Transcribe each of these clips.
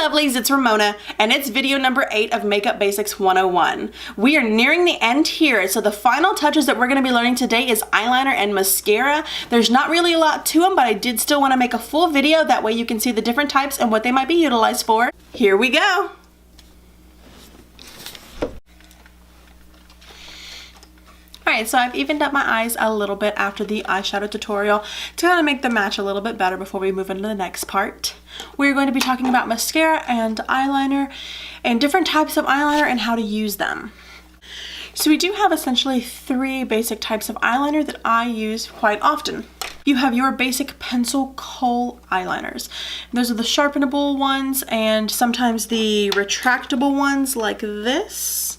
lovelies, it's Ramona, and it's video number 8 of Makeup Basics 101. We are nearing the end here, so the final touches that we're going to be learning today is eyeliner and mascara. There's not really a lot to them, but I did still want to make a full video, that way you can see the different types and what they might be utilized for. Here we go! Alright, so I've evened up my eyes a little bit after the eyeshadow tutorial to kind of make the match a little bit better before we move into the next part. We're going to be talking about mascara and eyeliner and different types of eyeliner and how to use them. So we do have essentially 3 basic types of eyeliner that I use quite often. You have your basic pencil kohl eyeliners. Those are the sharpenable ones and sometimes the retractable ones like this.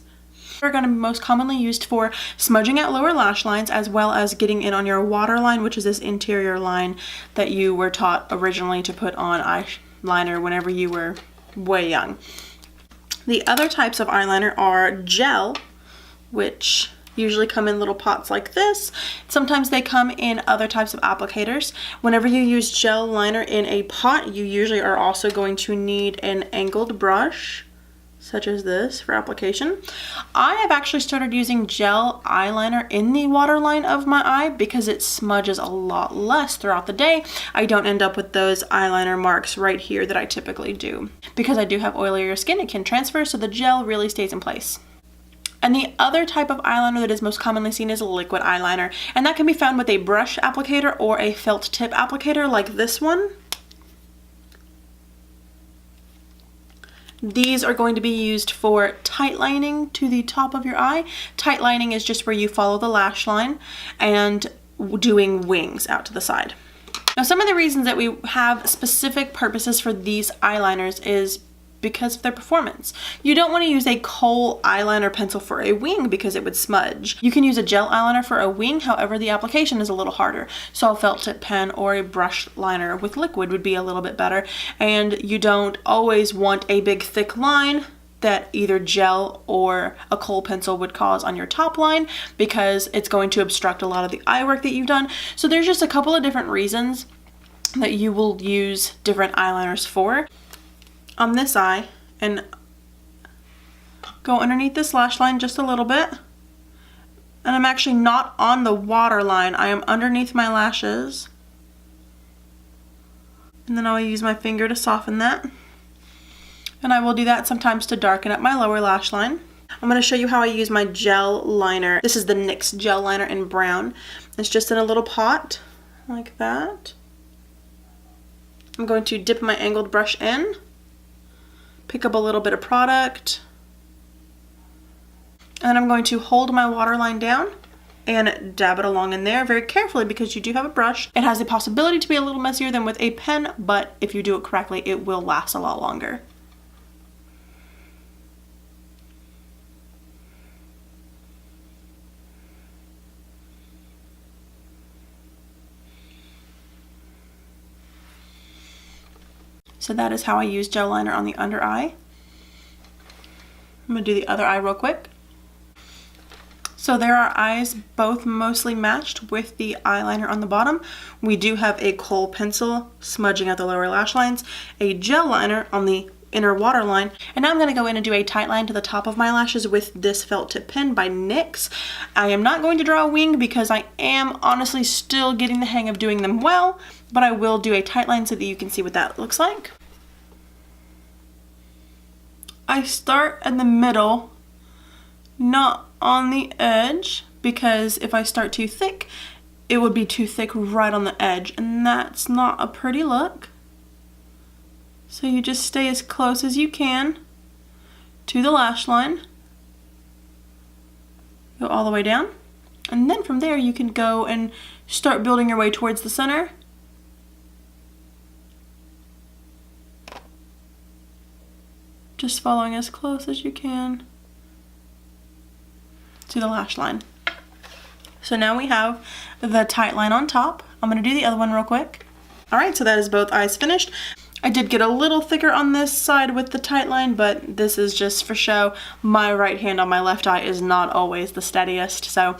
Are going to be most commonly used for smudging out lower lash lines as well as getting in on your waterline, which is this interior line that you were taught originally to put on eyeliner whenever you were way young. The other types of eyeliner are gel, which usually come in little pots like this. Sometimes they come in other types of applicators. Whenever you use gel liner in a pot, you usually are also going to need an angled brush such as this for application. I have actually started using gel eyeliner in the waterline of my eye because it smudges a lot less throughout the day. I don't end up with those eyeliner marks right here that I typically do. Because I do have oilier skin, it can transfer, so the gel really stays in place. And the other type of eyeliner that is most commonly seen is liquid eyeliner, and that can be found with a brush applicator or a felt tip applicator like this one. These are going to be used for tight lining to the top of your eye. Tight lining is just where you follow the lash line and doing wings out to the side. Now, some of the reasons that we have specific purposes for these eyeliners is because of their performance. You don't want to use a kohl eyeliner pencil for a wing because it would smudge. You can use a gel eyeliner for a wing, however the application is a little harder. So a felt tip pen or a brush liner with liquid would be a little bit better. And you don't always want a big thick line that either gel or a kohl pencil would cause on your top line because it's going to obstruct a lot of the eye work that you've done. So there's just a couple of different reasons that you will use different eyeliners for. On this eye, and go underneath this lash line just a little bit, and I'm actually not on the water line, I am underneath my lashes, and then I'll use my finger to soften that, and I will do that sometimes to darken up my lower lash line. I'm going to show you how I use my gel liner. This is the NYX gel liner in brown. It's just in a little pot like that. I'm going to dip my angled brush in, pick up a little bit of product, and then I'm going to hold my waterline down and dab it along in there very carefully because you do have a brush. It has the possibility to be a little messier than with a pen, but if you do it correctly, it will last a lot longer. So that is how I use gel liner on the under eye. I'm going to do the other eye real quick. So there are eyes both mostly matched with the eyeliner on the bottom. We do have a kohl pencil smudging out the lower lash lines, a gel liner on the inner waterline, and now I'm going to go in and do a tight line to the top of my lashes with this felt tip pen by NYX. I am not going to draw a wing because I am honestly still getting the hang of doing them well, but I will do a tight line so that you can see what that looks like. I start in the middle, not on the edge, because if I start too thick, it would be too thick right on the edge, and that's not a pretty look. So you just stay as close as you can to the lash line, go all the way down, and then from there you can go and start building your way towards the center. Just following as close as you can to the lash line. So now we have the tight line on top. I'm going to do the other one real quick. Alright, so that is both eyes finished. I did get a little thicker on this side with the tight line, but this is just for show. My right hand on my left eye is not always the steadiest, so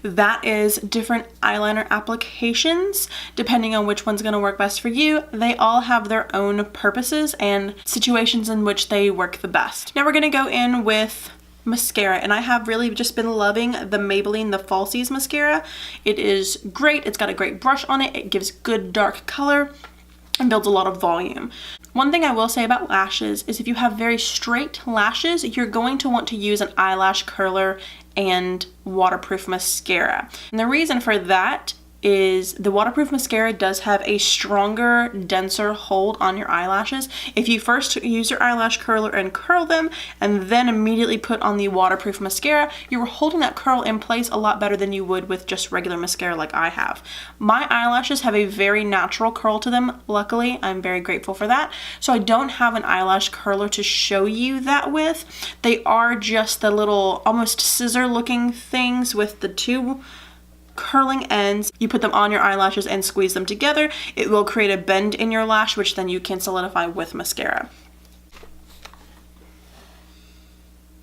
That is different eyeliner applications, depending on which one's gonna work best for you. They all have their own purposes and situations in which they work the best. Now we're gonna go in with mascara, and I have really just been loving the Maybelline The Falsies mascara. It is great. It's got a great brush on it. It gives good dark color and builds a lot of volume. One thing I will say about lashes is if you have very straight lashes, you're going to want to use an eyelash curler and waterproof mascara. And the reason for that is the waterproof mascara does have a stronger, denser hold on your eyelashes. If you first use your eyelash curler and curl them and then immediately put on the waterproof mascara, you're holding that curl in place a lot better than you would with just regular mascara like I have. My eyelashes have a very natural curl to them. Luckily, I'm very grateful for that. So I don't have an eyelash curler to show you that with. They are just the little almost scissor looking things with the two curling ends. You put them on your eyelashes and squeeze them together. It will create a bend in your lash, which then you can solidify with mascara.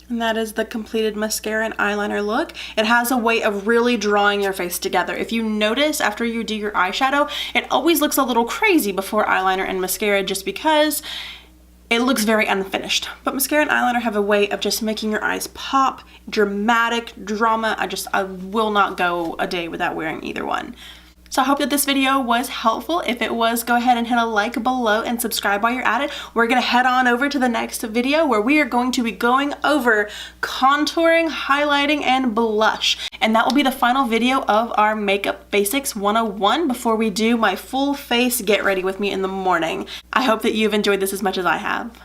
And that is the completed mascara and eyeliner look. It has a way of really drawing your face together. If you notice after you do your eyeshadow, it always looks a little crazy before eyeliner and mascara just because it looks very unfinished. But mascara and eyeliner have a way of just making your eyes pop, dramatic, drama. I will not go a day without wearing either one. So I hope that this video was helpful. If it was, go ahead and hit a like below and subscribe while you're at it. We're gonna head on over to the next video where we are going to be going over contouring, highlighting, and blush. And that will be the final video of our Makeup Basics 101 before we do my full face get ready with me in the morning. I hope that you've enjoyed this as much as I have.